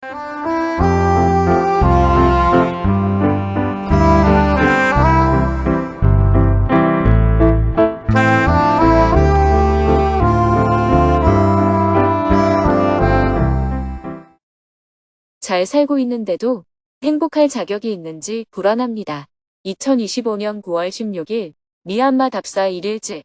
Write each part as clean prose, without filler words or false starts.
잘 살고 있는데도 행복할 자격이 있는지 불안합니다. 2025년 9월 16일 미얀마 답사 1일째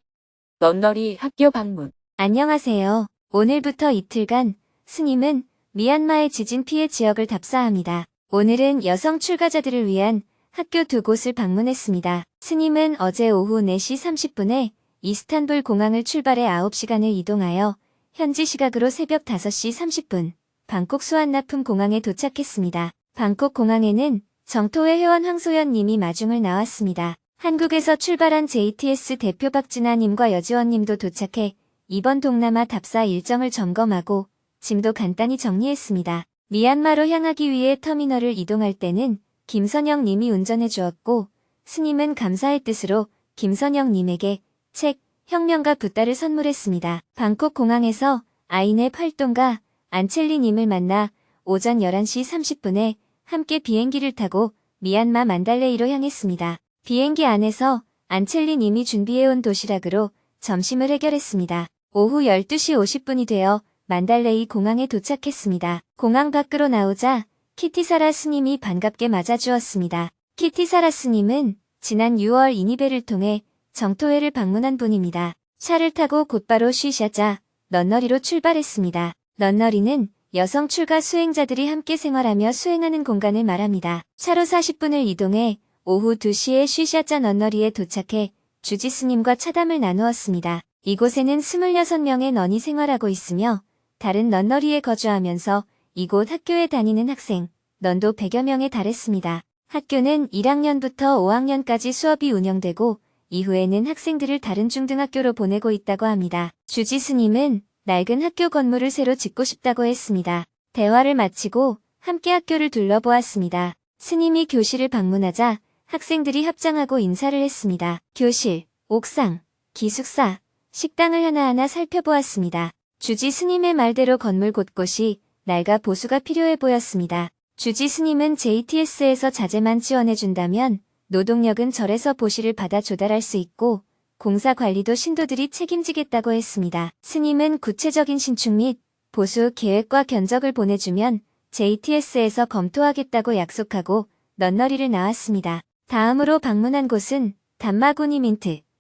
런너리 학교 방문. 안녕하세요. 오늘부터 이틀간 스님은 미얀마의 지진 피해 지역을 답사합니다. 오늘은 여성 출가자들을 위한 학교 2곳을 방문했습니다. 스님은 어제 오후 4시 30분에 이스탄불 공항을 출발해 9시간을 이동하여 현지 시각으로 새벽 5시 30분 방콕 수완나품 공항에 도착했습니다. 방콕 공항에는 정토회 회원 황소연 님이 마중을 나왔습니다. 한국에서 출발한 JTS 대표 박진아 님과 여지원 님도 도착해 이번 동남아 답사 일정을 점검하고 짐도 간단히 정리했습니다. 미얀마로 향하기 위해 터미널을 이동할 때는 김선영 님이 운전해 주었고 스님은 감사의 뜻으로 김선영 님에게 책, 혁명과 붓다를 선물했습니다. 방콕 공항에서 아이네 팔동과 안첼리 님을 만나 오전 11시 30분에 함께 비행기를 타고 미얀마 만달레이로 향했습니다. 비행기 안에서 안첼리 님이 준비해온 도시락으로 점심을 해결했습니다. 오후 12시 50분이 되어 만달레이 공항에 도착했습니다. 공항 밖으로 나오자 키티사라 스님이 반갑게 맞아주었습니다. 키티사라 스님은 지난 6월 이니베를 통해 정토회를 방문한 분입니다. 차를 타고 곧바로 쉬샤자 런너리로 출발했습니다. 런너리는 여성 출가 수행자들이 함께 생활하며 수행하는 공간을 말합니다. 차로 40분을 이동해 오후 2시에 쉬샤자 런너리에 도착해 주지 스님과 차담을 나누었습니다. 이곳에는 26명의 넌이 생활하고 있으며 다른 런너리에 거주하면서 이곳 학교에 다니는 학생, 넌도 100여 명에 달했습니다. 학교는 1학년부터 5학년까지 수업이 운영되고 이후에는 학생들을 다른 중등학교로 보내고 있다고 합니다. 주지 스님은 낡은 학교 건물을 새로 짓고 싶다고 했습니다. 대화를 마치고 함께 학교를 둘러보았습니다. 스님이 교실을 방문하자 학생들이 합장하고 인사를 했습니다. 교실, 옥상, 기숙사, 식당을 하나하나 살펴보았습니다. 주지 스님의 말대로 건물 곳곳이 낡아 보수가 필요해 보였습니다. 주지 스님은 JTS에서 자재만 지원해준다면 노동력은 절에서 보시를 받아 조달할 수 있고 공사 관리도 신도들이 책임지겠다고 했습니다. 스님은 구체적인 신축 및 보수 계획과 견적을 보내주면 JTS에서 검토하겠다고 약속하고 런너리를 나왔습니다. 다음으로 방문한 곳은 단마구니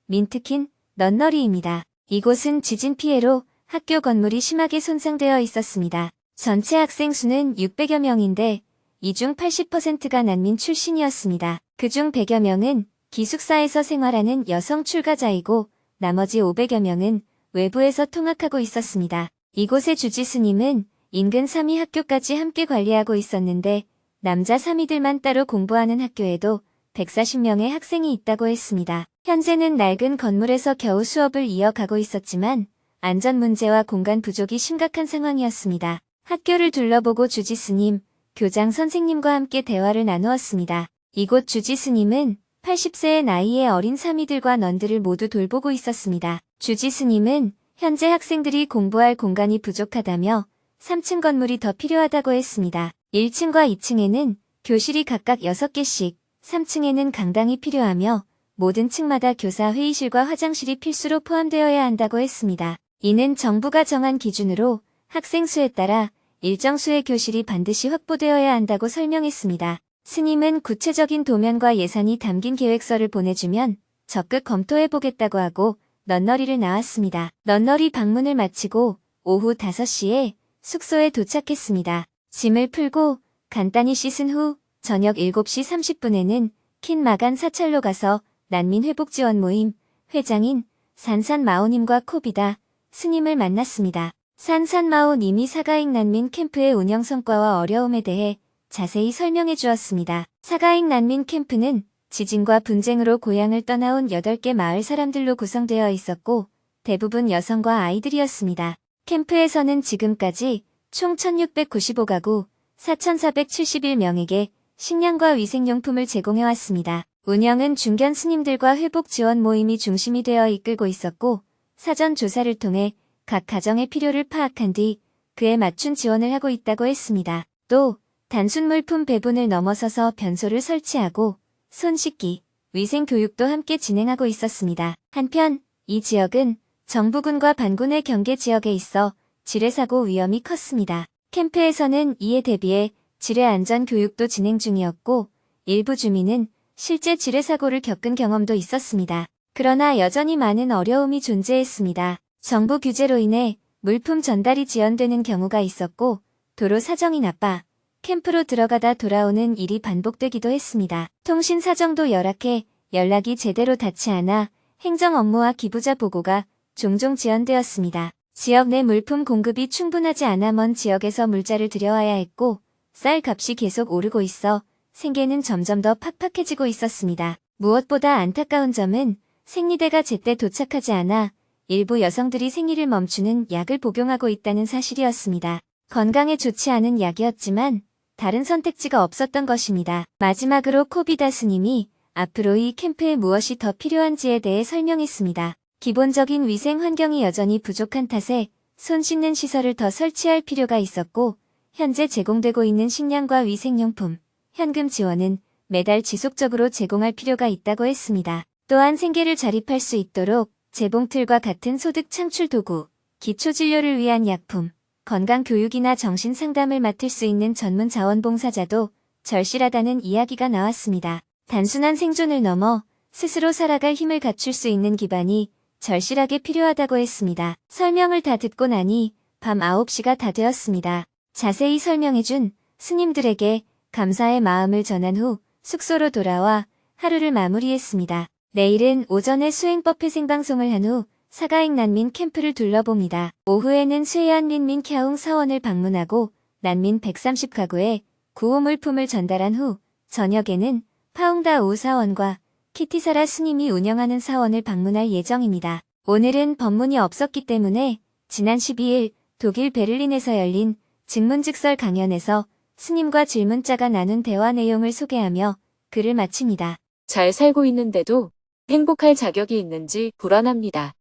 민트킨 런너리입니다. 이곳은 지진 피해로 학교 건물이 심하게 손상되어 있었습니다. 전체 학생 수는 600여 명인데 이 중 80%가 난민 출신이었습니다. 그중 100여 명은 기숙사에서 생활하는 여성 출가자이고 나머지 500여 명은 외부에서 통학하고 있었습니다. 이곳의 주지 스님은 인근 3위 학교까지 함께 관리하고 있었는데 남자 3위들만 따로 공부하는 학교에도 140명의 학생이 있다고 했습니다. 현재는 낡은 건물에서 겨우 수업을 이어가고 있었지만 안전 문제와 공간 부족이 심각한 상황이었습니다. 학교를 둘러보고 주지 스님, 교장 선생님과 함께 대화를 나누었습니다. 이곳 주지 스님은 80세의 나이의 어린 사미들과 넌들을 모두 돌보고 있었습니다. 주지 스님은 현재 학생들이 공부할 공간이 부족하다며 3층 건물이 더 필요하다고 했습니다. 1층과 2층에는 교실이 각각 6개씩, 3층에는 강당이 필요하며 모든 층마다 교사 회의실과 화장실이 필수로 포함되어야 한다고 했습니다. 이는 정부가 정한 기준으로 학생 수에 따라 일정 수의 교실이 반드시 확보되어야 한다고 설명했습니다. 스님은 구체적인 도면과 예산이 담긴 계획서를 보내주면 적극 검토해보겠다고 하고 런너리를 나왔습니다. 런너리 방문을 마치고 오후 5시에 숙소에 도착했습니다. 짐을 풀고 간단히 씻은 후 저녁 7시 30분에는 킨마간 사찰로 가서 난민 회복 지원 모임 회장인 산산마오님과 코비다 스님을 만났습니다. 산산마오님이 사가익 난민 캠프의 운영 성과와 어려움에 대해 자세히 설명해 주었습니다. 사가익 난민 캠프는 지진과 분쟁으로 고향을 떠나온 8개 마을 사람들로 구성되어 있었고 대부분 여성과 아이들이었습니다. 캠프에서는 지금까지 총 1695가구 4471명에게 식량과 위생용품을 제공해왔습니다. 운영은 중견 스님들과 회복 지원 모임이 중심이 되어 이끌고 있었고 사전 조사를 통해 각 가정의 필요를 파악한 뒤 그에 맞춘 지원을 하고 있다고 했습니다. 또 단순 물품 배분을 넘어서서 변소를 설치하고 손 씻기, 위생 교육도 함께 진행하고 있었습니다. 한편 이 지역은 정부군과 반군의 경계 지역에 있어 지뢰사고 위험이 컸습니다. 캠프에서는 이에 대비해 지뢰 안전 교육도 진행 중이었고 일부 주민은 실제 지뢰 사고를 겪은 경험도 있었습니다. 그러나 여전히 많은 어려움이 존재했습니다. 정부 규제로 인해 물품 전달이 지연되는 경우가 있었고 도로 사정이 나빠 캠프로 들어가다 돌아오는 일이 반복되기도 했습니다. 통신 사정도 열악해 연락이 제대로 닿지 않아 행정 업무와 기부자 보고가 종종 지연되었습니다. 지역 내 물품 공급이 충분하지 않아 먼 지역에서 물자를 들여와야 했고 쌀 값이 계속 오르고 있어 생계는 점점 더 팍팍해지고 있었습니다. 무엇보다 안타까운 점은 생리대가 제때 도착하지 않아 일부 여성들이 생리를 멈추는 약을 복용하고 있다는 사실이었습니다. 건강에 좋지 않은 약이었지만 다른 선택지가 없었던 것입니다. 마지막으로 코비다 스님이 앞으로 이 캠프에 무엇이 더 필요한지에 대해 설명했습니다. 기본적인 위생 환경이 여전히 부족한 탓에 손 씻는 시설을 더 설치할 필요가 있었고 현재 제공되고 있는 식량과 위생용품, 현금 지원은 매달 지속적으로 제공할 필요가 있다고 했습니다. 또한 생계를 자립할 수 있도록 재봉틀과 같은 소득 창출 도구, 기초진료를 위한 약품, 건강교육이나 정신상담을 맡을 수 있는 전문 자원봉사자도 절실하다는 이야기가 나왔습니다. 단순한 생존을 넘어 스스로 살아갈 힘을 갖출 수 있는 기반이 절실하게 필요하다고 했습니다. 설명을 다 듣고 나니 밤 9시가 다 되었습니다. 자세히 설명해준 스님들에게 감사의 마음을 전한 후 숙소로 돌아와 하루를 마무리했습니다. 내일은 오전에 수행법회 생방송을 한 후 사가익 난민 캠프를 둘러봅니다. 오후에는 쇠안 린민 캬웅 사원을 방문하고 난민 130가구에 구호 물품을 전달한 후 저녁에는 파웅다 우 사원과 키티사라 스님이 운영하는 사원을 방문할 예정입니다. 오늘은 법문이 없었기 때문에 지난 12일 독일 베를린에서 열린 증문즉설 강연에서 스님과 질문자가 나눈 대화 내용을 소개하며 글을 마칩니다. 잘 살고 있는데도 행복할 자격이 있는지 불안합니다.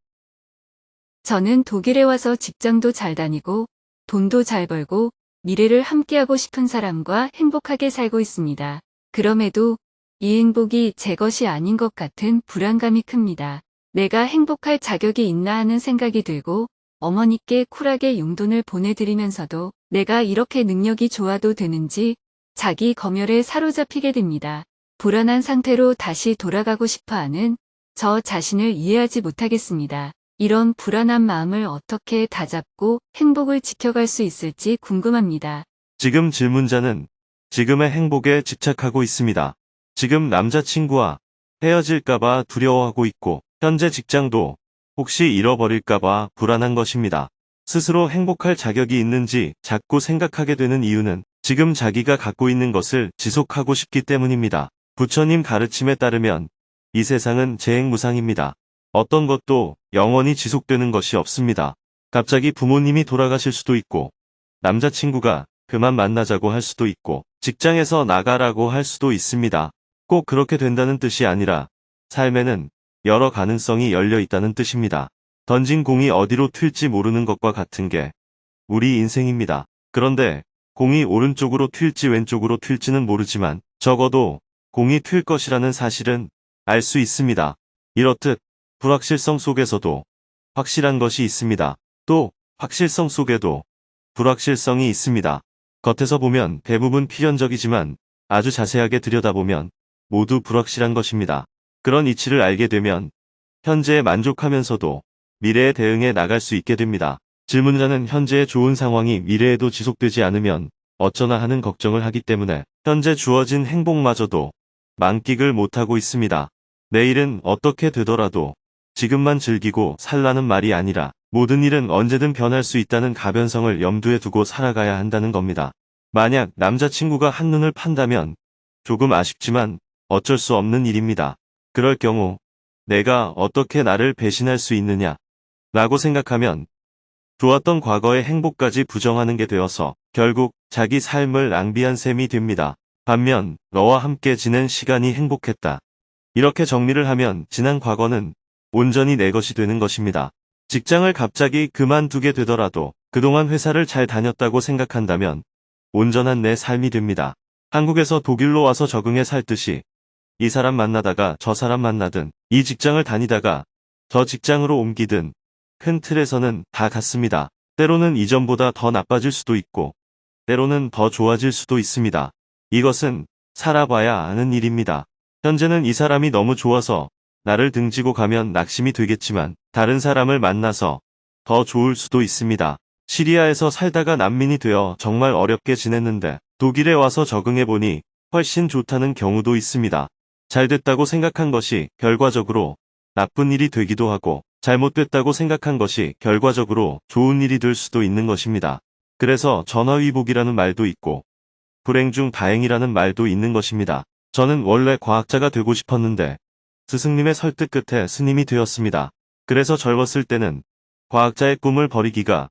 저는 독일에 와서 직장도 잘 다니고 돈도 잘 벌고 미래를 함께하고 싶은 사람과 행복하게 살고 있습니다. 그럼에도 이 행복이 제 것이 아닌 것 같은 불안감이 큽니다. 내가 행복할 자격이 있나 하는 생각이 들고 어머니께 쿨하게 용돈을 보내드리면서도 내가 이렇게 능력이 좋아도 되는지 자기 검열에 사로잡히게 됩니다. 불안한 상태로 다시 돌아가고 싶어하는 저 자신을 이해하지 못하겠습니다. 이런 불안한 마음을 어떻게 다잡고 행복을 지켜갈 수 있을지 궁금합니다. 지금 질문자는 지금의 행복에 집착하고 있습니다. 지금 남자친구와 헤어질까봐 두려워하고 있고 현재 직장도 혹시 잃어버릴까봐 불안한 것입니다. 스스로 행복할 자격이 있는지 자꾸 생각하게 되는 이유는 지금 자기가 갖고 있는 것을 지속하고 싶기 때문입니다. 부처님 가르침에 따르면 이 세상은 재행무상입니다. 어떤 것도 영원히 지속되는 것이 없습니다. 갑자기 부모님이 돌아가실 수도 있고 남자친구가 그만 만나자고 할 수도 있고 직장에서 나가라고 할 수도 있습니다. 꼭 그렇게 된다는 뜻이 아니라 삶에는 여러 가능성이 열려 있다는 뜻입니다. 던진 공이 어디로 튈지 모르는 것과 같은 게 우리 인생입니다. 그런데 공이 오른쪽으로 튈지 왼쪽으로 튈지는 모르지만 적어도 공이 튈 것이라는 사실은 알 수 있습니다. 이렇듯 불확실성 속에서도 확실한 것이 있습니다. 또 확실성 속에도 불확실성이 있습니다. 겉에서 보면 대부분 필연적이지만 아주 자세하게 들여다보면 모두 불확실한 것입니다. 그런 이치를 알게 되면 현재에 만족하면서도 미래에 대응해 나갈 수 있게 됩니다. 질문자는 현재의 좋은 상황이 미래에도 지속되지 않으면 어쩌나 하는 걱정을 하기 때문에 현재 주어진 행복마저도 만끽을 못하고 있습니다. 내일은 어떻게 되더라도 지금만 즐기고 살라는 말이 아니라 모든 일은 언제든 변할 수 있다는 가변성을 염두에 두고 살아가야 한다는 겁니다. 만약 남자친구가 한눈을 판다면 조금 아쉽지만 어쩔 수 없는 일입니다. 그럴 경우 내가 어떻게 나를 배신할 수 있느냐 라고 생각하면 좋았던 과거의 행복까지 부정하는 게 되어서 결국 자기 삶을 낭비한 셈이 됩니다. 반면 너와 함께 지낸 시간이 행복했다. 이렇게 정리를 하면 지난 과거는 온전히 내 것이 되는 것입니다. 직장을 갑자기 그만두게 되더라도 그동안 회사를 잘 다녔다고 생각한다면 온전한 내 삶이 됩니다. 한국에서 독일로 와서 적응해 살듯이 이 사람 만나다가 저 사람 만나든 이 직장을 다니다가 저 직장으로 옮기든 큰 틀에서는 다 같습니다. 때로는 이전보다 더 나빠질 수도 있고 때로는 더 좋아질 수도 있습니다. 이것은 살아봐야 아는 일입니다. 현재는 이 사람이 너무 좋아서 나를 등지고 가면 낙심이 되겠지만 다른 사람을 만나서 더 좋을 수도 있습니다. 시리아에서 살다가 난민이 되어 정말 어렵게 지냈는데 독일에 와서 적응해보니 훨씬 좋다는 경우도 있습니다. 잘 됐다고 생각한 것이 결과적으로 나쁜 일이 되기도 하고 잘못됐다고 생각한 것이 결과적으로 좋은 일이 될 수도 있는 것입니다. 그래서 전화위복이라는 말도 있고 불행 중 다행이라는 말도 있는 것입니다. 저는 원래 과학자가 되고 싶었는데 스승님의 설득 끝에 스님이 되었습니다. 그래서 젊었을 때는 과학자의 꿈을 버리기가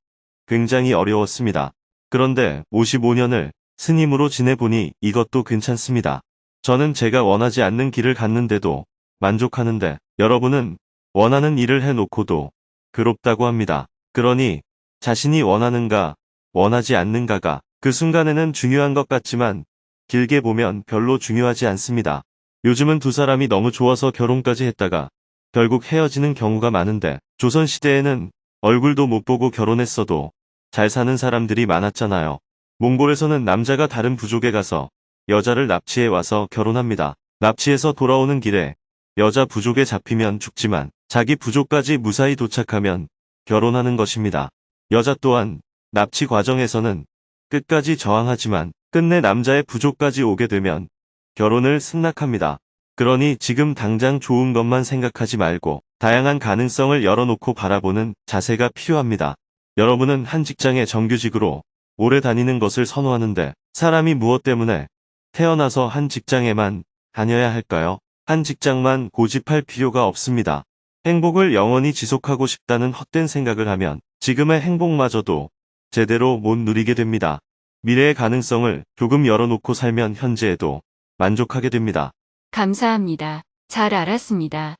굉장히 어려웠습니다. 그런데 55년을 스님으로 지내보니 이것도 괜찮습니다. 저는 제가 원하지 않는 길을 갔는데도 만족하는데 여러분은 원하는 일을 해놓고도 괴롭다고 합니다. 그러니 자신이 원하는가 원하지 않는가가 그 순간에는 중요한 것 같지만 길게 보면 별로 중요하지 않습니다. 요즘은 두 사람이 너무 좋아서 결혼까지 했다가 결국 헤어지는 경우가 많은데 조선시대에는 얼굴도 못 보고 결혼했어도 잘 사는 사람들이 많았잖아요. 몽골에서는 남자가 다른 부족에 가서 여자를 납치해 와서 결혼합니다. 납치해서 돌아오는 길에 여자 부족에 잡히면 죽지만 자기 부족까지 무사히 도착하면 결혼하는 것입니다. 여자 또한 납치 과정에서는 끝까지 저항하지만 끝내 남자의 부족까지 오게 되면 결혼을 승낙합니다. 그러니 지금 당장 좋은 것만 생각하지 말고 다양한 가능성을 열어놓고 바라보는 자세가 필요합니다. 여러분은 한 직장에 정규직으로 오래 다니는 것을 선호하는데 사람이 무엇 때문에 태어나서 한 직장에만 다녀야 할까요? 한 직장만 고집할 필요가 없습니다. 행복을 영원히 지속하고 싶다는 헛된 생각을 하면 지금의 행복마저도 제대로 못 누리게 됩니다. 미래의 가능성을 조금 열어놓고 살면 현재에도 만족하게 됩니다. 감사합니다. 잘 알았습니다.